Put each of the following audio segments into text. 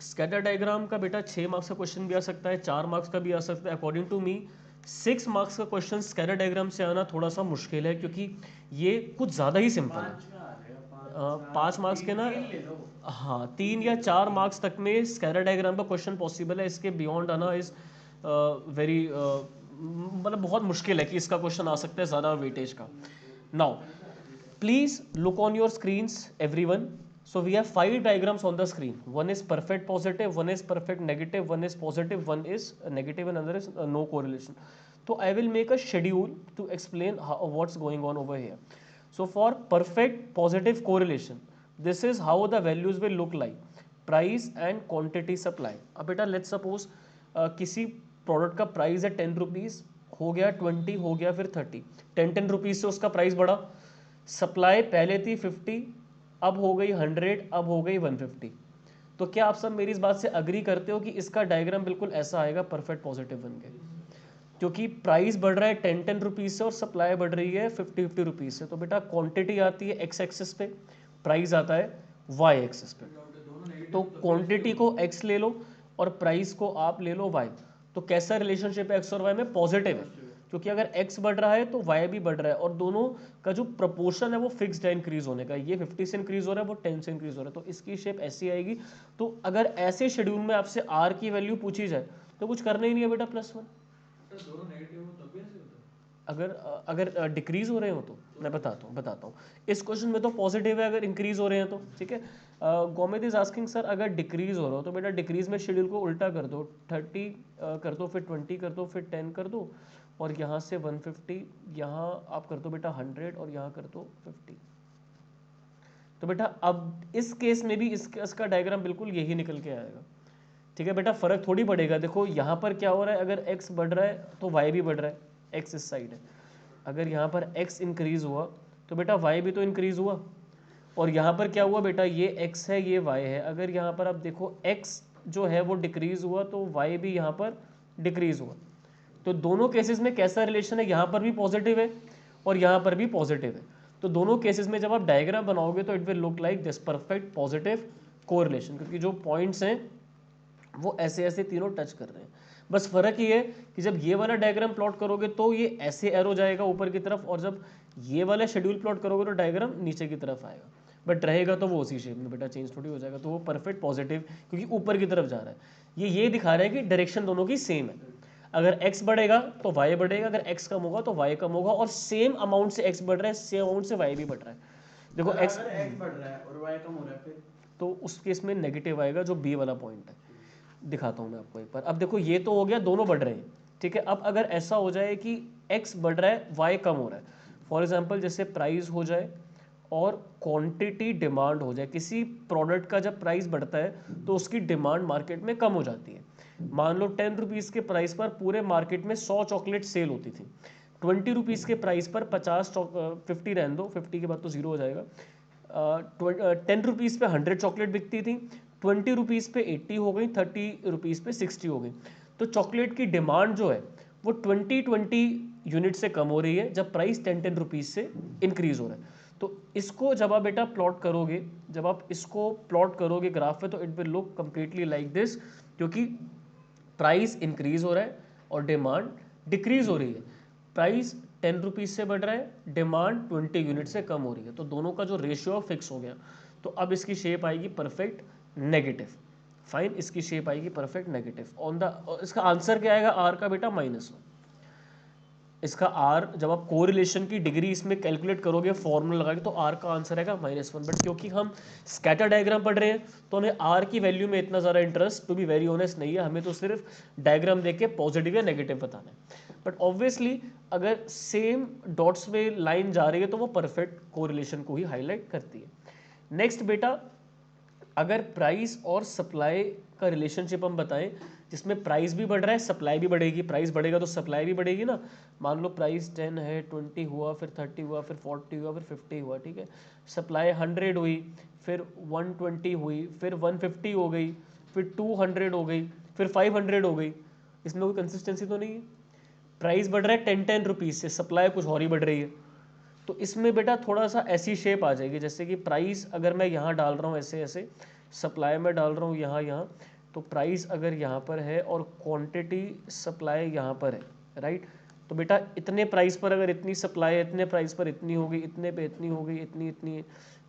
Scatter diagram का बेटा 6 marks का क्वेश्चन भी आ सकता है, 4 मार्क्स का भी आ सकता है। अकॉर्डिंग टू मी 6 मार्क्स का क्वेश्चन स्कैटर डायग्राम से आना थोड़ा सा मुश्किल है, क्योंकि ये कुछ ज़्यादा ही सिंपल है। 5 मार्क्स के ना, हाँ 3 या 4 मार्क्स तक में स्कैटर डायग्राम का क्वेश्चन पॉसिबल है। इसके बियॉन्ड आना इज़ वेरी मतलब बहुत मुश्किल है कि इसका क्वेश्चन आ सकता है ज़्यादा वेटेज का। Now please look on your screens everyone. So we have 5 diagrams on the screen. One is perfect positive, one is perfect negative, one is positive, one is negative, and another is no correlation. So I will make a schedule to explain what's going on over here. So for perfect positive correlation, this is how the values will look like: price and quantity supply. अब बेटा let's suppose किसी product का price है 10 rupees, हो गया 20, हो गया फिर 30, 10 रुपीज़ से उसका प्राइस बढ़ा। सप्लाई पहले थी 50, अब हो गई 100, अब हो गई 150। तो क्या आप सब मेरी इस बात से अग्री करते हो कि इसका डायग्राम बिल्कुल ऐसा आएगा परफेक्ट पॉजिटिव बन के? क्योंकि प्राइस बढ़ रहा है 10 रुपीज़ से और सप्लाई बढ़ रही है 50 रुपीज़ से। तो बेटा क्वांटिटी आती है एक्स एक्सिस पे, प्राइस आता है वाई एक्सिस पे। तो क्वांटिटी को एक्स ले लो और प्राइस को आप ले लो वाई। तो कैसा रिलेशनशिप है एक्स और वाई में? पॉजिटिव है, क्योंकि अगर एक्स बढ़ रहा है तो वाई भी बढ़ रहा है, और दोनों का जो प्रपोर्शन है वो फिक्स्ड है इंक्रीज होने का। ये 50 से इंक्रीज हो रहा है, वो 10 से इंक्रीज हो रहा है, तो इसकी शेप ऐसी आएगी। तो अगर ऐसे शेड्यूल में आपसे आर की वैल्यू पूछी जाए तो कुछ करना ही नहीं है बेटा, +1। अगर अगर डिक्रीज हो रहे हो तो मैं बताता हूँ। इस क्वेश्चन में तो पॉजिटिव है, अगर इंक्रीज हो रहे हैं तो ठीक है। गोमित इज आस्किंग सर अगर डिक्रीज हो रहा हो तो बेटा डिक्रीज में शेड्यूल को उल्टा कर दो, 30 कर दो, फिर 20 कर दो, फिर 10 कर दो, और यहाँ से 150, यहाँ आप कर दो बेटा 100, और यहाँ कर दो 50। तो बेटा अब इस केस में भी इसका डायग्राम बिल्कुल यही निकल के आएगा। ठीक है बेटा, फर्क थोड़ी बढ़ेगा। देखो यहाँ पर क्या हो रहा है, अगर x बढ़ रहा है तो y भी बढ़ रहा है, x इस साइड है। अगर यहाँ पर x इंक्रीज हुआ तो बेटा y भी तो इंक्रीज हुआ। और यहाँ पर क्या हुआ बेटा, ये x है, ये y है। अगर यहाँ पर आप देखो x जो है वो डिक्रीज हुआ तो y भी यहाँ पर डिक्रीज हुआ। तो दोनों केसेस में कैसा रिलेशन है, यहाँ पर भी पॉजिटिव है और यहाँ पर भी पॉजिटिव है। तो दोनों केसेस में जब आप डायग्राम बनाओगे तो it will look like this, perfect positive correlation, क्योंकि जो पॉइंट्स हैं वो ऐसे ऐसे तीनों टच कर रहे हैं। बस फर्क ये है कि जब ये वाला डायग्राम प्लॉट करोगे तो ये ऐसे एरो जाएगा ऊपर की तरफ, और जब ये वाला शेड्यूल प्लॉट करोगे तो डायग्राम नीचे की तरफ आएगा। बट रहेगा तो वो उसी शेप में बेटा, चेंज थोड़ी हो जाएगा। तो वो परफेक्ट पॉजिटिव क्योंकि ऊपर की तरफ जा रहा है। ये दिखा रहा है कि डायरेक्शन दोनों की सेम है। अगर x बढ़ेगा तो y बढ़ेगा, अगर x कम होगा तो y कम होगा, और सेम अमाउंट से x बढ़ रहा है, सेम अमाउंट से y भी बढ़ रहा है। देखो x बढ़ रहा है और y कम हो रहा है फिर तो उस केस में नेगेटिव आएगा, जो b वाला पॉइंट है। दिखाता हूँ मैं आपको एक बार। अब देखो ये तो हो गया, दोनों बढ़ रहे हैं, ठीक है। अब अगर ऐसा हो जाए कि x बढ़ रहा है, y कम हो रहा है, फॉर एग्जांपल जैसे प्राइस हो जाए और क्वांटिटी डिमांड हो जाए। किसी प्रोडक्ट का जब प्राइस बढ़ता है तो उसकी डिमांड मार्केट में कम हो जाती है। मान लो 10 रुपीज़ के प्राइस पर पूरे मार्केट में 100 चॉकलेट सेल होती थी। 20 रुपीज़ के प्राइस पर 50 रहने दो, 50 के बाद तो जीरो हो जाएगा। 10 रुपीज़ पे 100 चॉकलेट बिकती थी, 20 रुपीज़ पे 80 हो गई, 30 रुपीज़ पे 60 हो गई। तो चॉकलेट की डिमांड जो है वो 20 यूनिट से कम हो रही है, जब प्राइस 10 रुपीज़ से इंक्रीज हो रहा है। तो इसको जब आप बेटा प्लॉट करोगे, जब आप इसको प्लॉट करोगे ग्राफ पे, तो it will look completely like this, क्योंकि प्राइस इंक्रीज हो रहा है और डिमांड डिक्रीज हो रही है। प्राइस 10 रुपीज़ से बढ़ रहा है, डिमांड 20 यूनिट से कम हो रही है, तो दोनों का जो रेशियो फिक्स हो गया। तो अब इसकी शेप आएगी परफेक्ट नेगेटिव। फाइन, इसकी शेप आएगी परफेक्ट नेगेटिव। ऑन द इसका आंसर क्या आएगा आर का बेटा, -1। इसका आर जब आप कोरिलेशन की डिग्री इसमें कैलकुलेट करोगे फॉर्मूला लगा के, तो आर का आंसर आएगा -1। बट क्योंकि हम स्कैटर डायग्राम पढ़ रहे हैं तो हमें आर की वैल्यू में इतना ज़्यादा interest, to be very honest, नहीं है। हमें तो सिर्फ डायग्राम देख के पॉजिटिव या नेगेटिव बताना है। बट ऑब्वियसली अगर सेम डॉट्स में लाइन जा रही है तो वो परफेक्ट कोरिलेशन को ही हाईलाइट करती है। नेक्स्ट बेटा, अगर प्राइस और सप्लाई का रिलेशनशिप हम बताएं, जिसमें प्राइस भी बढ़ रहा है, सप्लाई भी बढ़ेगी। प्राइस बढ़ेगा तो सप्लाई भी बढ़ेगी ना। मान लो प्राइस 10 है, 20 हुआ, फिर 30 हुआ, फिर 40 हुआ, फिर 50 हुआ, ठीक है। सप्लाई 100 हुई, फिर 120 हुई, फिर 150 हो गई, फिर 200 हो गई, फिर 500 हो गई। इसमें कोई कंसिस्टेंसी तो नहीं है। प्राइस बढ़ रहा है 10 रुपीज़ से, सप्लाई कुछ और ही बढ़ रही है। तो इसमें बेटा थोड़ा सा ऐसी शेप आ जाएगी, जैसे कि प्राइस अगर मैं यहाँ डाल रहा हूँ ऐसे ऐसे, सप्लाई में डाल रहा हूँ यहाँ, तो प्राइस अगर यहाँ पर है और क्वांटिटी सप्लाई यहाँ पर है, राइट, तो बेटा इतने प्राइस पर अगर इतनी सप्लाई है, इतने प्राइस पर इतनी हो गई, इतने पे इतनी हो गई, इतनी इतनी है,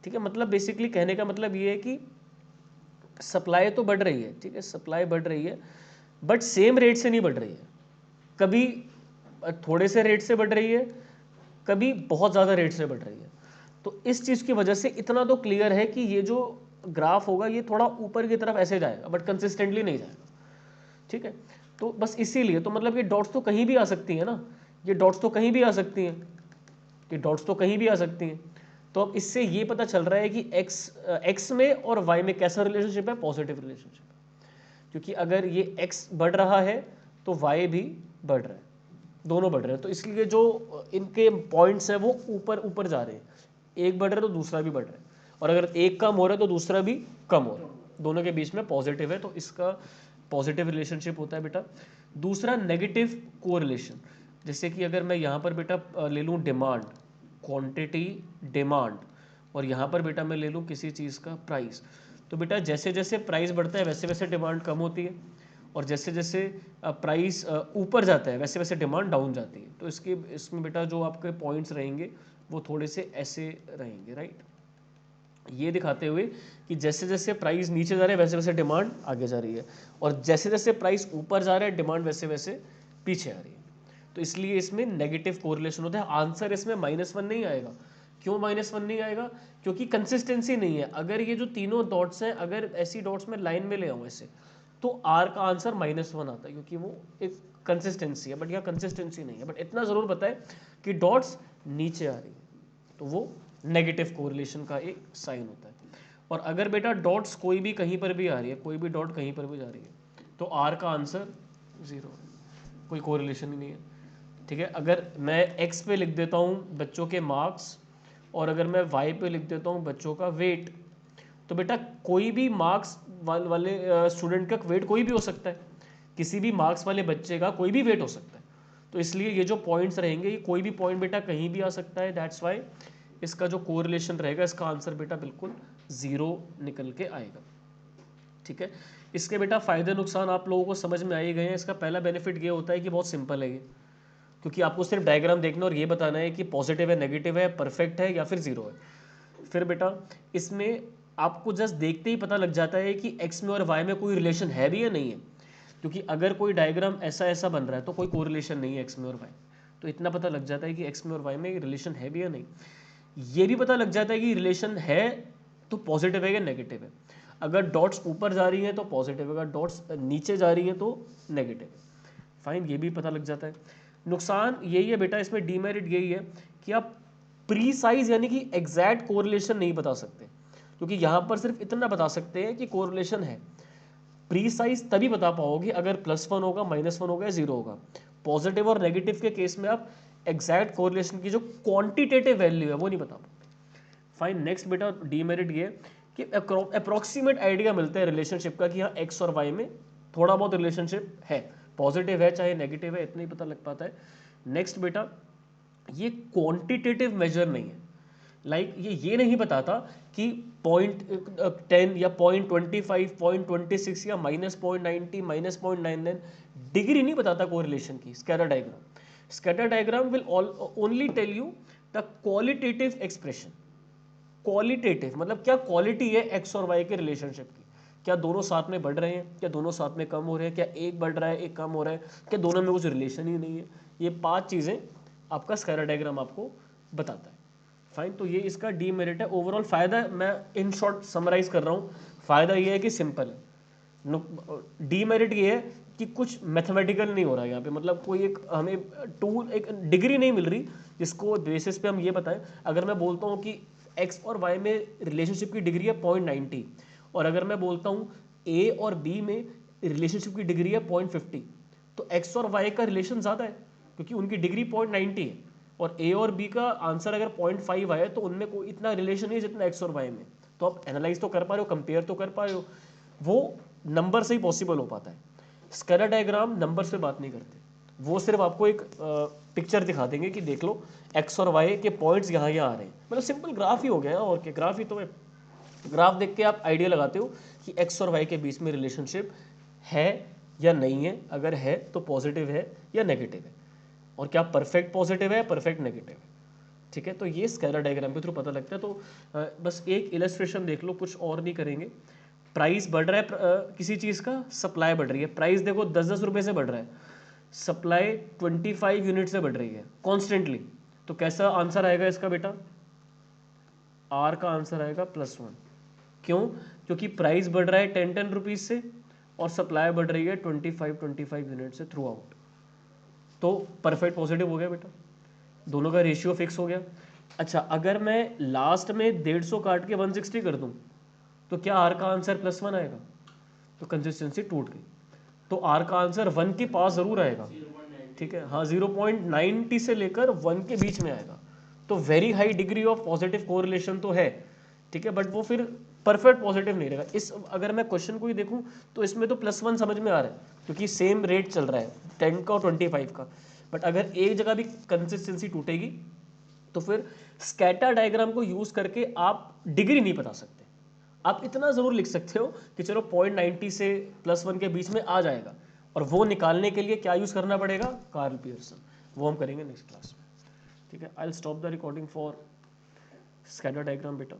ठीक है। मतलब बेसिकली कहने का मतलब ये है कि सप्लाई तो बढ़ रही है, ठीक है, सप्लाई बढ़ रही है, बट सेम रेट से नहीं बढ़ रही है। कभी थोड़े से रेट से बढ़ रही है, कभी बहुत ज़्यादा रेट से बढ़ रही है। तो इस चीज़ की वजह से इतना तो क्लियर है कि ये जो ग्राफ होगा ये थोड़ा ऊपर की तरफ ऐसे जाएगा, बट कंसिस्टेंटली नहीं जाएगा, ठीक है। तो बस इसीलिए तो मतलब ये डॉट्स तो कहीं भी आ सकती है ना, ये डॉट्स तो कहीं भी आ सकती हैं, ये डॉट्स तो कहीं भी आ सकती हैं। तो अब इससे ये पता चल रहा है कि एक्स में और वाई में कैसा रिलेशनशिप है, पॉजिटिव रिलेशनशिप है, क्योंकि अगर ये एक्स बढ़ रहा है तो वाई भी बढ़ रहा है, दोनों बढ़ रहे हैं। तो इसलिए जो इनके पॉइंट्स हैं वो ऊपर ऊपर जा रहे हैं, एक बढ़ रहा है तो दूसरा भी बढ़ रहा है, और अगर एक कम हो रहा है तो दूसरा भी कम हो रहा है, दोनों के बीच में पॉजिटिव है, तो इसका पॉजिटिव रिलेशनशिप होता है बेटा। दूसरा नेगेटिव कोरिलेशन, जैसे कि अगर मैं यहाँ पर बेटा ले लूँ डिमांड, क्वांटिटी डिमांड, और यहाँ पर बेटा मैं ले लूँ किसी चीज़ का प्राइस, तो बेटा जैसे जैसे प्राइस बढ़ता है वैसे वैसे डिमांड कम होती है, और जैसे जैसे प्राइस ऊपर जाता है वैसे वैसे डिमांड डाउन जाती है। तो इसमें बेटा जो आपके पॉइंट्स रहेंगे वो थोड़े से ऐसे रहेंगे, राइट, ये दिखाते हुए कि जैसे जैसे प्राइस नीचे जा रहे हैं वैसे वैसे डिमांड आगे जा रही है, और जैसे जैसे प्राइस ऊपर जा रहा है डिमांड वैसे वैसे पीछे आ रही है। तो इसलिए इसमें नेगेटिव कोरिलेशन होता है। आंसर इसमें -1 नहीं आएगा। क्यों -1 नहीं आएगा? क्योंकि कंसिस्टेंसी नहीं है। अगर ये जो तीनों डॉट्स हैं, अगर ऐसी डॉट्स में लाइन में ले आऊँ ऐसे, तो आर का आंसर -1 आता है, क्योंकि वो एक कंसिस्टेंसी है। बट यहाँ कंसिस्टेंसी नहीं है, बट इतना ज़रूर पता है कि डॉट्स नीचे आ रही है, तो वो नेगेटिव कोरिलेशन का एक साइन होता है। और अगर बेटा डॉट्स कोई भी कहीं पर भी आ रही है, कोई भी डॉट कहीं पर भी जा रही है, तो आर का आंसर 0 है, कोई कोरिलेशन ही नहीं है, ठीक है। अगर मैं एक्स पे लिख देता हूँ बच्चों के मार्क्स, और अगर मैं वाई पे लिख देता हूँ बच्चों का वेट, तो बेटा कोई भी मार्क्स वाले स्टूडेंट का वेट कोई भी हो सकता है, किसी भी मार्क्स वाले बच्चे का कोई भी वेट हो सकता है। तो इसलिए ये जो पॉइंट्स रहेंगे, ये कोई भी पॉइंट बेटा कहीं भी आ सकता है। दैट्स वाई इसका जो कोरिलेशन रहेगा, इसका आंसर बेटा बिल्कुल 0 निकल के आएगा, ठीक है। इसके बेटा फ़ायदे नुकसान आप लोगों को समझ में आ ही गए हैं। इसका पहला बेनिफिट ये होता है कि बहुत सिंपल है ये, क्योंकि आपको सिर्फ डायग्राम देखना और ये बताना है कि पॉजिटिव है, नेगेटिव है, परफेक्ट है या फिर 0 है। फिर बेटा इसमें आपको जस्ट देखते ही पता लग जाता है कि एक्स में और वाई में कोई रिलेशन है भी या नहीं है, क्योंकि अगर कोई डायग्राम ऐसा ऐसा बन रहा है तो कोई कोरिलेशन नहीं है एक्स में और वाई, तो इतना पता लग जाता है कि एक्स में और वाई में रिलेशन है भी या नहीं। ये भी पता लग जाता है कि रिलेशन है तो पॉजिटिव है या नेगेटिव है। अगर डॉट्स ऊपर जा रही हैं तो पॉजिटिव है, अगर डॉट्स नीचे जा रही हैं तो नेगेटिव है। फाइन, ये भी पता लग जाता है। नुकसान यही है बेटा, इसमें डीमेरिट यही है कि आप प्रीसाइज यानी कि एग्जैक्ट कोरिलेशन नहीं बता सकते, क्योंकि यहाँ पर सिर्फ इतना बता सकते हैं कि कोरिलेशन है। प्रीसाइज तभी बता पाओगे अगर +1 होगा, -1 होगा या 0 होगा। पॉजिटिव और नेगेटिव के केस में आप एग्जैक्ट कोरिलेशन की जो क्वांटिटेटिव वैल्यू है वो नहीं बता पाओगे। फाइन, नेक्स्ट बेटा डीमेरिट ये कि अप्रोक्सीमेट आइडिया मिलता है रिलेशनशिप का कि हाँ एक्स और वाई में थोड़ा बहुत रिलेशनशिप है, पॉजिटिव है चाहे नेगेटिव है, इतना ही पता लग पाता है। नेक्स्ट बेटा ये क्वांटिटेटिव मेजर नहीं है, लाइक ये नहीं बताता कि 0.10 या 0.25, 0.26 या -0.90, -0.99 डिग्री नहीं बताता कोरिलेशन की। Scatter diagram will only tell you the qualitative expression. Qualitative मतलब क्या क्वालिटी है एक्स और वाई के रिलेशनशिप की, क्या दोनों साथ में बढ़ रहे हैं, क्या दोनों साथ में कम हो रहे हैं, क्या एक बढ़ रहा है एक कम हो रहा है, क्या दोनों में कुछ रिलेशन ही नहीं है। ये 5 चीज़ें आपका स्कैटर डायग्राम आपको बताता है। फाइन, तो ये इसका डीमेरिट है। ओवरऑल फ़ायदा मैं इन शॉर्ट समराइज कर रहा हूँ। फ़ायदा ये है कि सिंपल है, डीमेरिट ये है कि कुछ मैथमेटिकल नहीं हो रहा है यहाँ पे, मतलब कोई एक हमें टूल, एक डिग्री नहीं मिल रही जिसको बेसिस पे हम ये बताएं। अगर मैं बोलता हूँ कि एक्स और वाई में रिलेशनशिप की डिग्री है 0.90, और अगर मैं बोलता हूँ ए और बी में रिलेशनशिप की डिग्री है 0.50, तो एक्स और वाई का रिलेशन ज़्यादा है क्योंकि उनकी डिग्री 0.90 है, और ए और बी का आंसर अगर 0.5 आया तो उनमें कोई इतना रिलेशन नहीं है जितना एक्स और वाई में। तो आप एनालाइज तो कर पा रहे हो, कंपेयर तो कर पा रहे हो, वो नंबर से ही पॉसिबल हो पाता है। स्कैटर डायग्राम नंबर से बात नहीं करते, वो सिर्फ आपको एक पिक्चर दिखा देंगे कि देख लो एक्स और वाई के पॉइंट्स यहाँ यहाँ आ रहे हैं, मतलब सिंपल ग्राफ ही हो गया और क्या, ग्राफ ही तो है। ग्राफ देख के आप आइडिया लगाते हो कि एक्स और वाई के बीच में रिलेशनशिप है या नहीं है, अगर है तो पॉजिटिव है या नेगेटिव है, और क्या परफेक्ट पॉजिटिव है, परफेक्ट नेगेटिव है। ठीक है, तो ये स्केलर डायग्राम के थ्रू पता लगता है। तो बस एक इलस्ट्रेशन देख लो, कुछ और नहीं करेंगे। प्राइस बढ़ रहा है किसी चीज़ का, सप्लाई बढ़ रही है। प्राइस देखो 10-10 रुपये से बढ़ रहा है, सप्लाई 25 यूनिट से बढ़ रही है कॉन्स्टेंटली। तो कैसा आंसर आएगा इसका बेटा? आर का आंसर आएगा +1। क्यों? क्योंकि प्राइस बढ़ रहा है 10-10 रुपीज़ से और सप्लाई बढ़ रही है 25 यूनिट से थ्रू आउट। तो परफेक्ट पॉजिटिव हो गया बेटा, दोनों का रेशियो फिक्स हो गया। अच्छा, अगर मैं लास्ट में 150 काट के 160 कर दूं तो क्या आर का आंसर +1 आएगा? तो कंसिस्टेंसी टूट गई। तो आर का आंसर 1 के पास जरूर आएगा। ठीक है, हाँ 0.90 से लेकर 1 के बीच में आएगा। तो very high degree of positive correlation तो है। ठीक है, बट वो फिर परफेक्ट पॉजिटिव नहीं रहेगा। इस अगर मैं क्वेश्चन को ही देखूं तो इसमें तो +1 समझ में आ रहा है क्योंकि सेम रेट चल रहा है 10 का और 25 का। बट अगर एक जगह भी कंसिस्टेंसी टूटेगी तो फिर स्कैटर डायग्राम को यूज करके आप डिग्री नहीं बता सकते। आप इतना जरूर लिख सकते हो कि चलो 0.90 से +1 के बीच में आ जाएगा, और वो निकालने के लिए क्या यूज करना पड़ेगा? Karl Pearson. वो हम करेंगे नेक्स्ट क्लास में। ठीक है, I will stop the recording for scatter diagram बेटा।